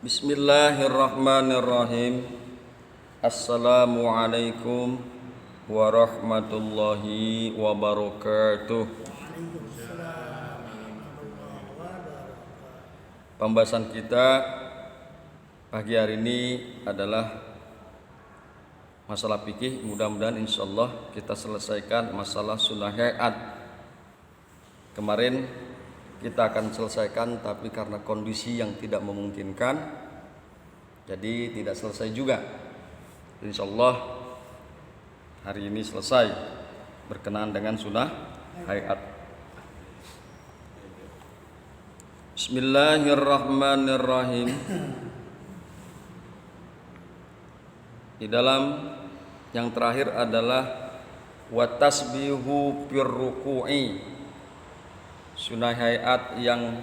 Bismillahirrahmanirrahim. Assalamualaikum warahmatullahi wabarakatuh. Pembahasan kita pagi hari ini adalah masalah fikih. Mudah-mudahan insyaallah kita selesaikan masalah sunnah hayat. Kemarin kita akan selesaikan, tapi karena kondisi yang tidak memungkinkan, jadi tidak selesai juga. Insyaallah hari ini selesai berkenaan dengan sunnah hayat. Bismillahirrahmanirrahim. Di dalam yang terakhir adalah wa tasbihu fir ruku'i. Sunnah hayat yang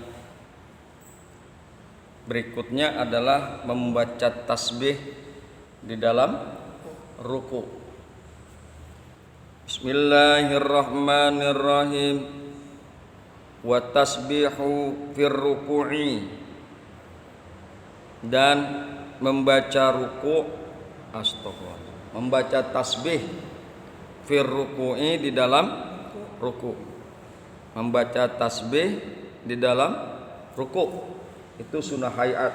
berikutnya adalah membaca tasbih di dalam ruku. Bismillahirrahmanirrahim. Wa tasbihu fir ruku'i, dan membaca ruku, astagfirullah, membaca tasbih fir ruku'i, di dalam ruku. Membaca tasbih di dalam ruku itu sunnah hayat.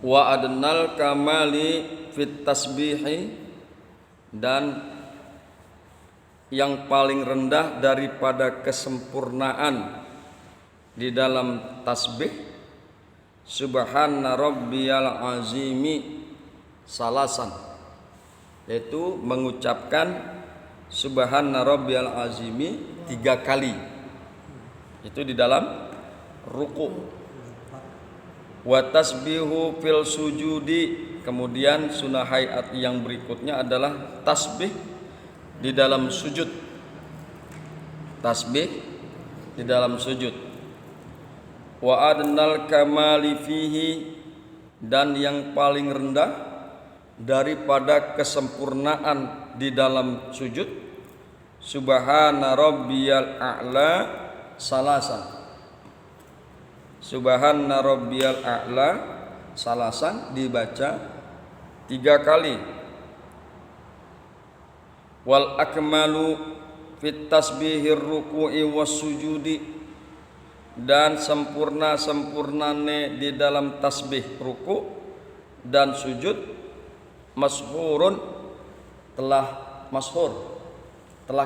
Wa adnal kamali fit tasbihi, dan yang paling rendah daripada kesempurnaan di dalam tasbih, subhana rabbiyal azimi salasan, yaitu mengucapkan subhana rabbiyal azimi 3 kali. Itu di dalam ruku. Wa tasbihu fil sujudi, kemudian sunnah hayat yang berikutnya adalah tasbih di dalam sujud. Tasbih di dalam sujud. Wa adnal kamali fihi, dan yang paling rendah daripada kesempurnaan di dalam sujud, subhana rabbiyal a'la salasan. Subhana rabbiyal a'la salasan dibaca 3 kali. Wal akmalu fit tasbihir ruku'i was sujudi, dan sempurnane di dalam tasbih ruku dan sujud, masyhurun, telah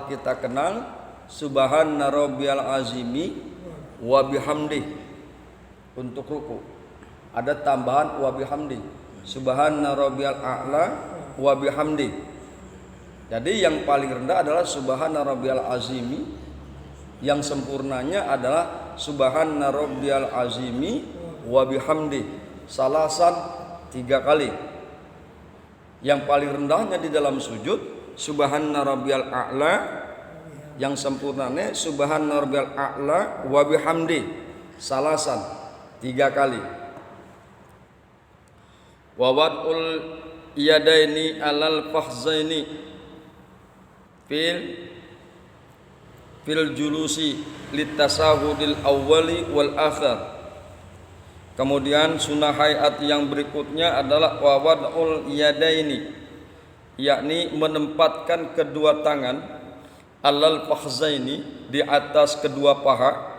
kita kenal, subhana rabbiyal azimi wa bihamdi. Untuk ruku ada tambahan wa bihamdi, subhana rabbiyal a'la wa bihamdi. Jadi yang paling rendah adalah subhana rabbiyal azimi, yang sempurnanya adalah subhana rabbiyal azimi wa bihamdi salasan 3 kali. Yang paling rendahnya di dalam sujud subhana rabbiyal a'la, yang sempurnanya subhana rabbiyal a'la wa bihamdi salasan 3 kali. Wa wad'ul yadaini alal fakhzaini fil julusi litasahudil awwali wal akhir. Kemudian sunnah hayat yang berikutnya adalah wa wad'ul yadaini, yakni menempatkan kedua tangan, alal fakhzaini, di atas kedua paha,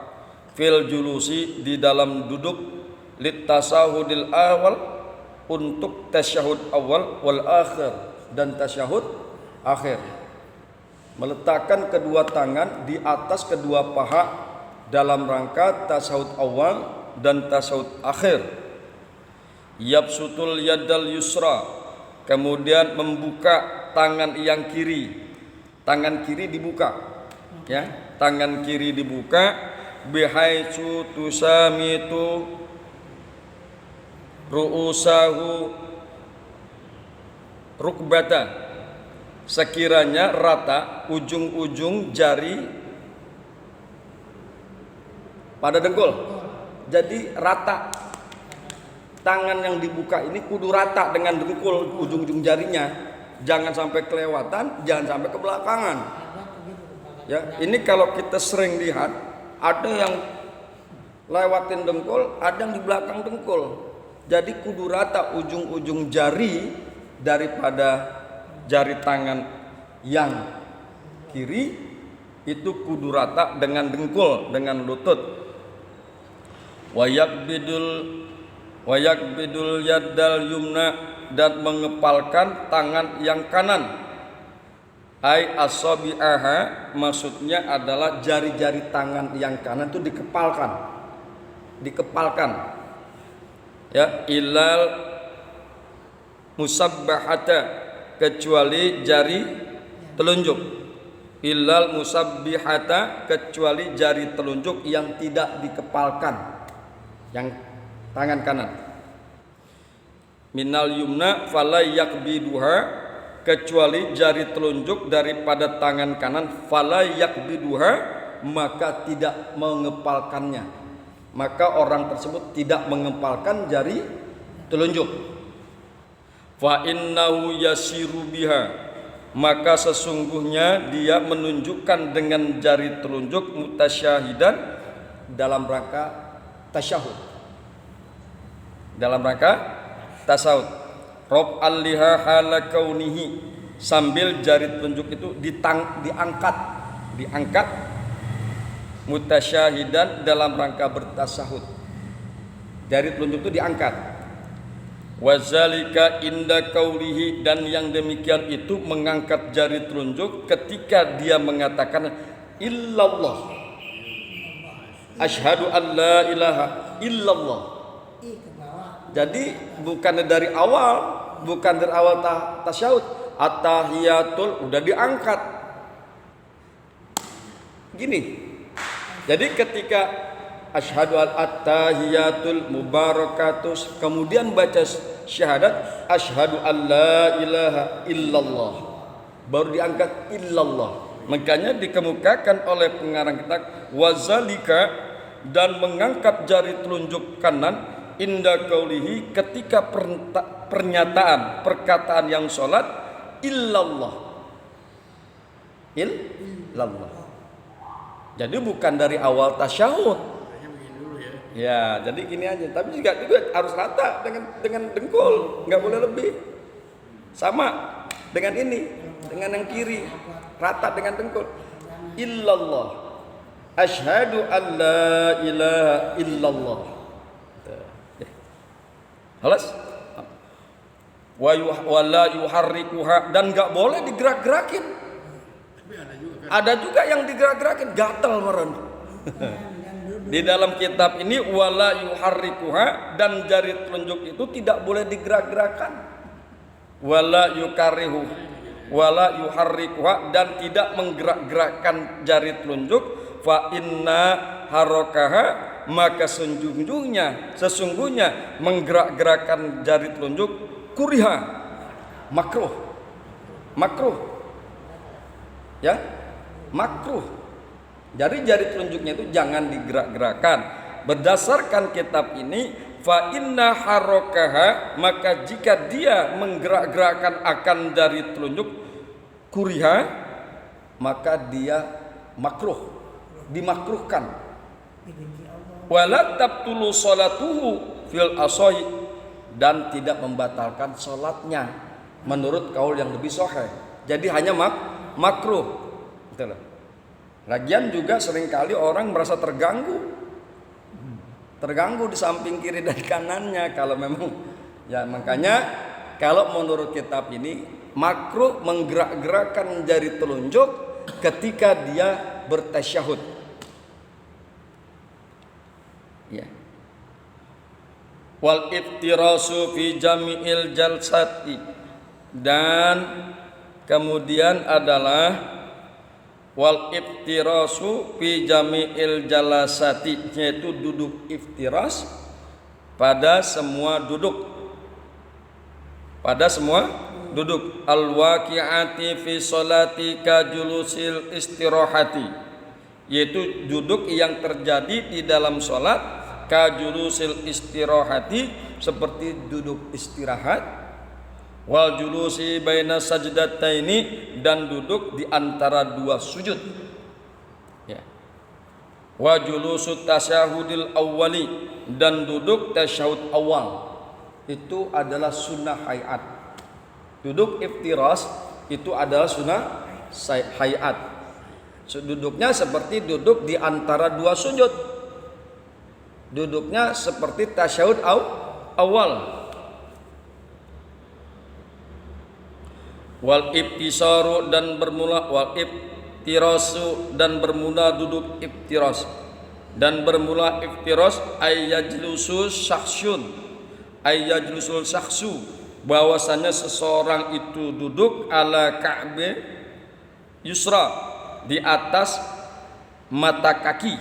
fil julusi, di dalam duduk, litasahudil awal, untuk tasyahud awal, wal akhir, dan tasyahud akhir. Meletakkan kedua tangan di atas kedua paha dalam rangka tasyahud awal dan tasyahud akhir. Yabsutul yadal yusra, kemudian membuka tangan yang kiri. Tangan kiri dibuka, ya, tangan kiri dibuka, bihaitsu tusamitu ru'usahu rukbata, sekiranya rata ujung-ujung jari pada dengkul. Jadi rata, tangan yang dibuka ini kudu rata dengan dengkul ujung-ujung jarinya, jangan sampai kelewatan, jangan sampai ke belakangan. Ya, ini kalau kita sering lihat ada yang lewatin dengkul, ada yang di belakang dengkul. Jadi kudu rata ujung-ujung jari daripada jari tangan yang kiri itu kudu rata dengan dengkul, dengan lutut. Wayak bidul yaddal yumna, dan mengepalkan tangan yang kanan. Ai asabi'aha, maksudnya adalah jari-jari tangan yang kanan itu dikepalkan. Ya, ilal musabbahata, kecuali jari telunjuk. Ilal musabbihata, kecuali jari telunjuk yang tidak dikepalkan, yang tangan kanan. Minal yumna fala yakbiduha, kecuali jari telunjuk daripada tangan kanan, fala yakbiduha, maka tidak mengepalkannya. Maka orang tersebut tidak mengepalkan jari telunjuk. Fa innahu yasiru biha, maka sesungguhnya dia menunjukkan dengan jari telunjuk mutasyahidan, dalam rangka tasyahud, dalam rangka tasawuf. Rob al-liha hala kaunihi, sambil jari telunjuk itu diangkat mutasyahidan, dalam rangka bertasahud. Jari telunjuk itu diangkat. Wazalika inda kaulihi, dan yang demikian itu mengangkat jari telunjuk ketika dia mengatakan illallah, asyhadu an la ilaha illallah. Jadi bukan dari awal tasyahud, at-tahiyatul udah diangkat gini. Jadi ketika asyhadu at-tahiyatul mubarakatus, kemudian baca syahadat asyhadu an la ilaha illallah, baru diangkat illallah. Makanya dikemukakan oleh pengarang kitab wazalika, dan mengangkat jari telunjuk kanan inda qaulihi, ketika perkataan yang sholat illallah. Jadi bukan dari awal tasyahud. Ya, jadi gini aja. Tapi juga harus rata dengan dengkul, nggak boleh lebih. Sama dengan ini, dengan yang kiri, rata dengan dengkul. Illallah, asyhadu an la ilaha illallah. Halas. Wa la yuharrikuha, dan nggak boleh digerak-gerakin. Ada juga yang digerak-gerakin, gatal meren. Di dalam kitab ini wala yuharrikuha, dan jari telunjuk itu tidak boleh digerak-gerakan. Wala yukarihu, wala yuharrikuha, dan tidak menggerak-gerakkan jari telunjuk. Fa inna harokaha, maka sesungguhnya menggerak-gerakkan jari telunjuk kuriha, makruh, ya, makruh. Jadi jari telunjuknya itu jangan digerak-gerakkan. Berdasarkan kitab ini, fa inna harokaha, maka jika dia menggerak-gerakkan akan jari telunjuk kuriha, maka dia makruh, dimakruhkan. Wala tabtulu salatuhu fil asahi, dan tidak membatalkan salatnya menurut kaul yang lebih sahih. Jadi hanya makruh. Betul. Lagian juga seringkali orang merasa terganggu di samping kiri dan kanannya. Kalau memang, ya makanya kalau menurut kitab ini makruh menggerak-gerakkan jari telunjuk ketika dia bertasyahud. Ya. Wal iftirasu fi jami'il jalsati, dan kemudian adalah wal iftirasu fi jami'il jalasati, yaitu duduk iftiras pada semua duduk, al waqi'ati fi sholati ka julusil istirahati, yaitu duduk yang terjadi di dalam sholat, ka julusil istirahati, seperti duduk istirahat, wal julusi baina sajdataini, dan duduk di antara dua sujud. Ya. wa julusut tasyahudil awwali, dan duduk tasyahud awal itu adalah sunnah hayat. Duduk iftiras itu adalah sunnah hayat. Duduknya seperti duduk di antara dua sujud. Duduknya seperti tasyahud awal. Wal ibtisaru, dan bermula wal iftirasu, dan bermula duduk iftiras, dan bermula iftiras ayyajlusul syahsu, bahwasanya seseorang itu duduk ala ka'be yusra, di atas mata kaki,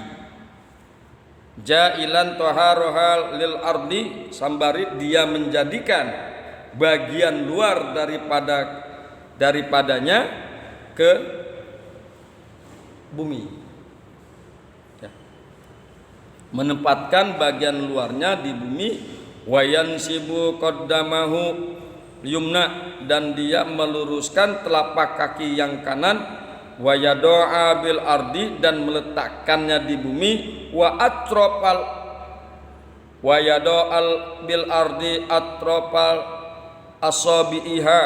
jailan taharohal lil ardi, sambari dia menjadikan bagian luar daripadanya ke bumi, ya. Menempatkan bagian luarnya di bumi. Wayansibu qaddamahu yumna, dan dia meluruskan telapak kaki yang kanan. Wayadoa bil ardi, dan meletakkannya di bumi. Wayadoal bil ardi atropal asabiha,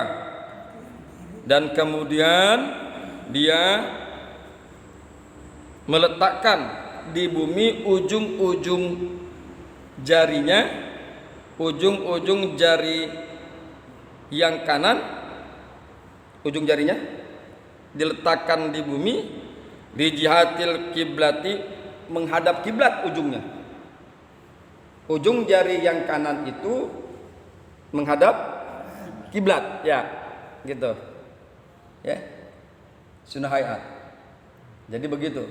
dan kemudian dia meletakkan di bumi ujung-ujung jarinya, ujung-ujung jari yang kanan, ujung jarinya diletakkan di bumi, di jihatil kiblati, menghadap kiblat ujungnya. Ujung jari yang kanan itu menghadap kiblat, ya, gitu. Ya. Sunnah hayat. Jadi begitu.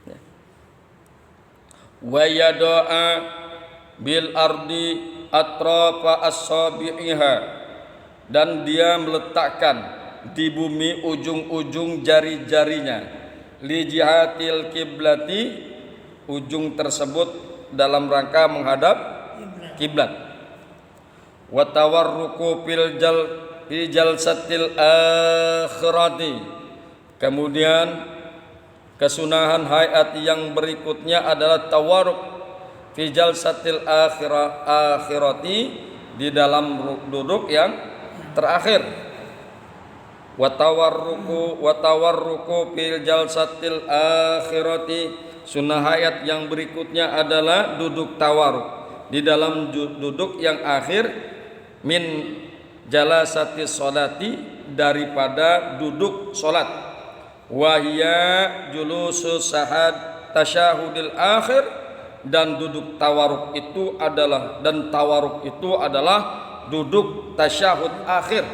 Ya. Wa yadaa bil ardi atrafa as-sabi'iha, dan dia meletakkan di bumi ujung-ujung jari-jarinya, li jihatil kiblati, ujung tersebut dalam rangka menghadap kiblat. Wa tawarruku fil jalsatil akhirati, kemudian kesunahan hayat yang berikutnya adalah tawarruk fi jalsatil akhirati, di dalam duduk yang terakhir. Wa tawarruku fil jalsatil akhirati, sunnah hayat yang berikutnya adalah duduk tawarruk di dalam duduk yang akhir, min jalasati sholati, daripada duduk sholat. Wahya julusus sahad tasyahudil akhir, dan duduk tawaruk itu adalah, dan tawaruk itu adalah duduk tasyahud akhir.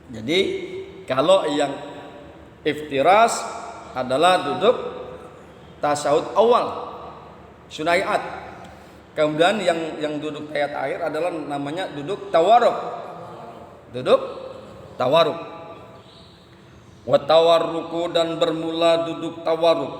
Jadi kalau yang iftiras adalah duduk tasyahud awal, sunaiat. Kemudian yang duduk ayat akhir adalah namanya duduk tawaruk. Duduk tawaruk. Wa tawarruku, dan bermula duduk tawaruk,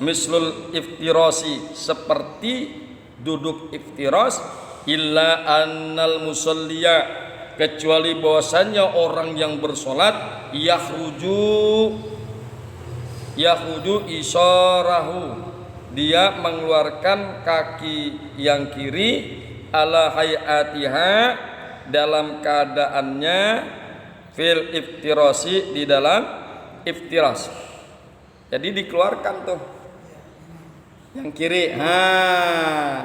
mislul iftirasi, seperti duduk iftiras, illa annal musalliya, kecuali bahwasanya orang yang bersolat, yakhruju isyarahu, dia mengeluarkan kaki yang kiri, ala hayatiha, dalam keadaannya, fil iftirasi, di dalam iftiras. Jadi dikeluarkan tuh yang kiri,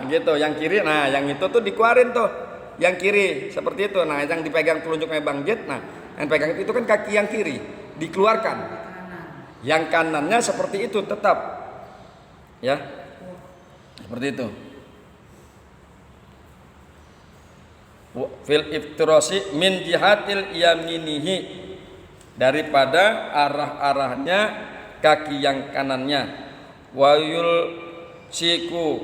gitu, yang kiri, yang itu tuh dikeluarin tuh, yang kiri seperti itu. Nah, yang dipegang telunjuknya Bang Jet, yang pegang itu kan kaki yang kiri, dikeluarkan. Yang kanannya seperti itu tetap, ya, seperti itu. Fil iftirasi min jihatil yaminihi, daripada arah-arahnya kaki yang kanannya. Wayul siku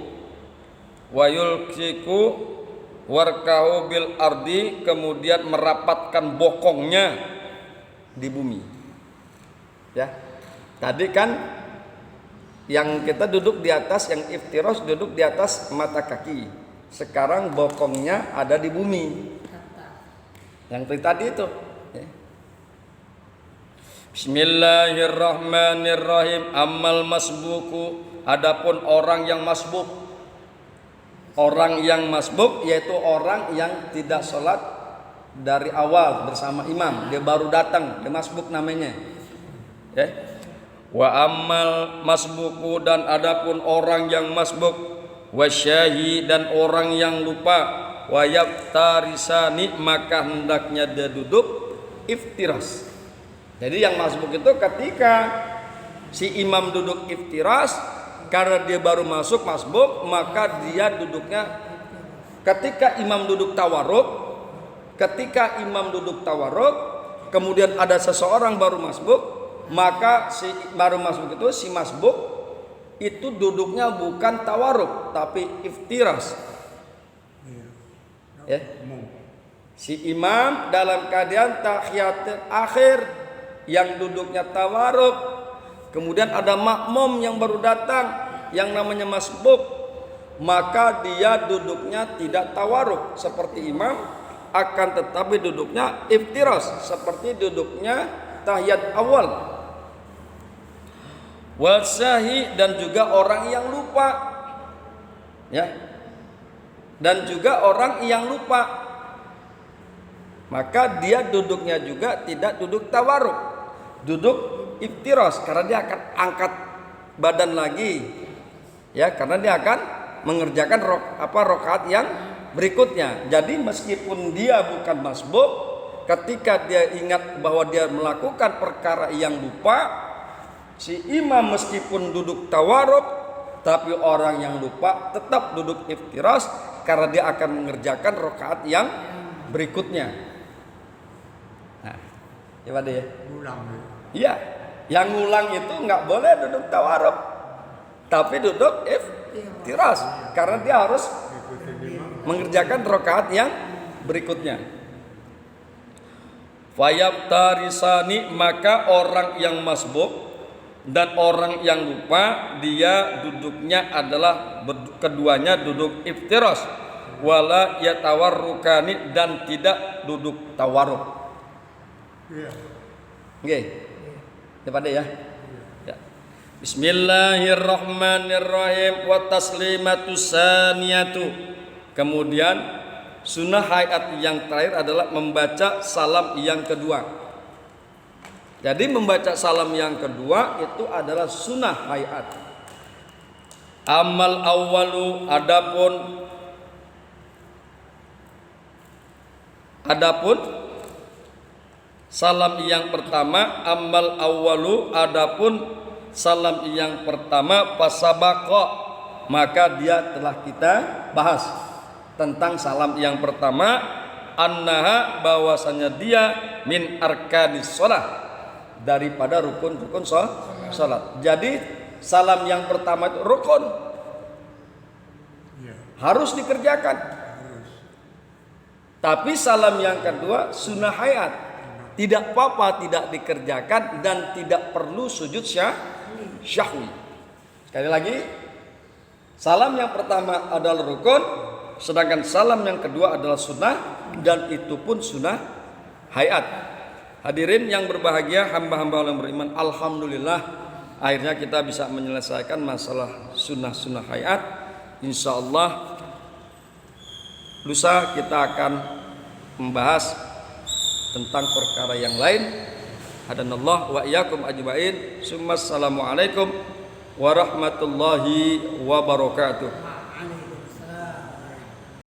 warkahu bil ardi, kemudian merapatkan bokongnya di bumi. Ya, tadi kan yang kita duduk di atas, yang iftiras duduk di atas mata kaki. Sekarang bokongnya ada di bumi. Yang tadi itu. Bismillahirrahmanirrahim. Ammal masbuku, Adapun orang yang masbuk, orang yang masbuk yaitu orang yang tidak sholat dari awal bersama imam, dia baru datang, dia masbuk namanya. Ya. Wa ammal masbuku, dan adapun orang yang masbuk, wasyahi, dan orang yang lupa, wa yaftarisani, maka hendaknya dia duduk iftiras. Jadi yang masbuk itu ketika si imam duduk iftiras, karena dia baru masuk masbuk, maka dia duduknya ketika imam duduk tawarruk. Ketika imam duduk tawarruk, kemudian ada seseorang baru masbuk, maka si baru masbuk itu, si masbuk itu duduknya bukan tawarruk tapi iftiras. Ya. Si imam dalam keadaan tahiyat akhir yang duduknya tawarruk. Kemudian ada makmum yang baru datang yang namanya masbuk, maka dia duduknya tidak tawarruk seperti imam, akan tetapi duduknya iftiras seperti duduknya tahiyat awal. Wasahi, dan juga orang yang lupa, ya, dan juga orang yang lupa, maka dia duduknya juga tidak duduk tawarruk, duduk iftiras, karena dia akan angkat badan lagi, ya, karena dia akan mengerjakan rakaat yang berikutnya. Jadi meskipun dia bukan masbuk, ketika dia ingat bahwa dia melakukan perkara yang lupa, si imam meskipun duduk tawarruk, tapi orang yang lupa tetap duduk iftiras, karena dia akan mengerjakan rakaat yang berikutnya. Nah, gimana ya? Iya. Yang ngulang itu nggak boleh duduk tawarruk, tapi duduk iftiras, karena dia harus mengerjakan rakaat yang berikutnya. Fayabtarisani, maka orang yang masbuk dan orang yang lupa, dia duduknya adalah keduanya duduk iftiras, wala yatawarrukani, dan tidak duduk tawarruk. Oke. Pada ya. Ya. Bismillahirrahmanirrahim. Wa taslimatu saniyatu. Kemudian sunnah hayat yang terakhir adalah membaca salam yang kedua. Jadi membaca salam yang kedua itu adalah sunnah hayat. Amal awwalu, adapun salam yang pertama, amal awwalu, adapun salam yang pertama, pasabaqa, maka dia telah kita bahas tentang salam yang pertama, annaha, bahwasanya dia min arkanis shalah, daripada rukun-rukun salat. Jadi salam yang pertama itu rukun, harus dikerjakan. Tapi salam yang kedua sunnah hayat, tidak apa-apa tidak dikerjakan dan tidak perlu sujud syahwi. Sekali lagi, salam yang pertama adalah rukun, sedangkan salam yang kedua adalah sunnah, dan itu pun sunnah hayat. Hadirin yang berbahagia, hamba-hamba yang beriman, alhamdulillah akhirnya kita bisa menyelesaikan masalah sunnah-sunnah hayat. Insyaallah lusa kita akan membahas tentang perkara yang lain. Hadanallah wa iyyakum ajmain. Assalamualaikum warahmatullahi wabarakatuh.